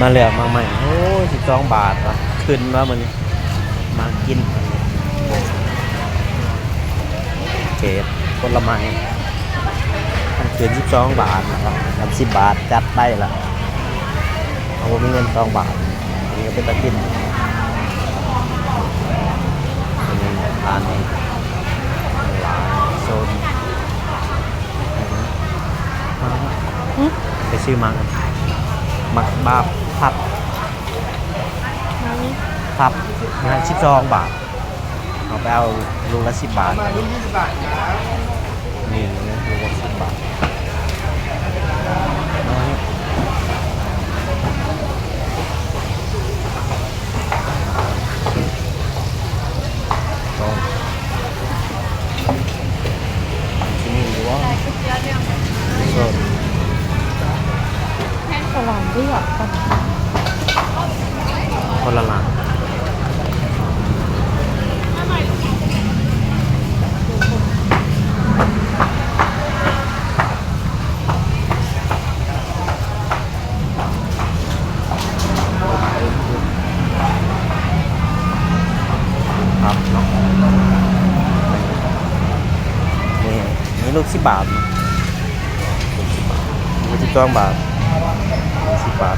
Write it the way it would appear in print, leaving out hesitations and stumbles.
มาเหลือมาใหม่โอ้12 บาทวะขึ้นว่ามันมากินเกตผลไม้มันขึ้น12 บาทนะครับทำ10 บาทจัดได้ละเอาผมมีเงิน2 บาทอันนี้ก็เป็นตะกินอันนี้ร้านนี้ร้านโซนไปซื้อมากันมักบาบพับพับงาน12 บาทเอาไปเอาลูกละ10 บาทมาลูก20 บาทครับ นี่นะลูกละ10 บาทก็ที่นี่หรือว่าโซน แห้งกระหล่ำด้วยกัน คนละหลังครับเนาะนี่ลูก10 บาทนะลูก10 บาทลูก12 บาท10 บาท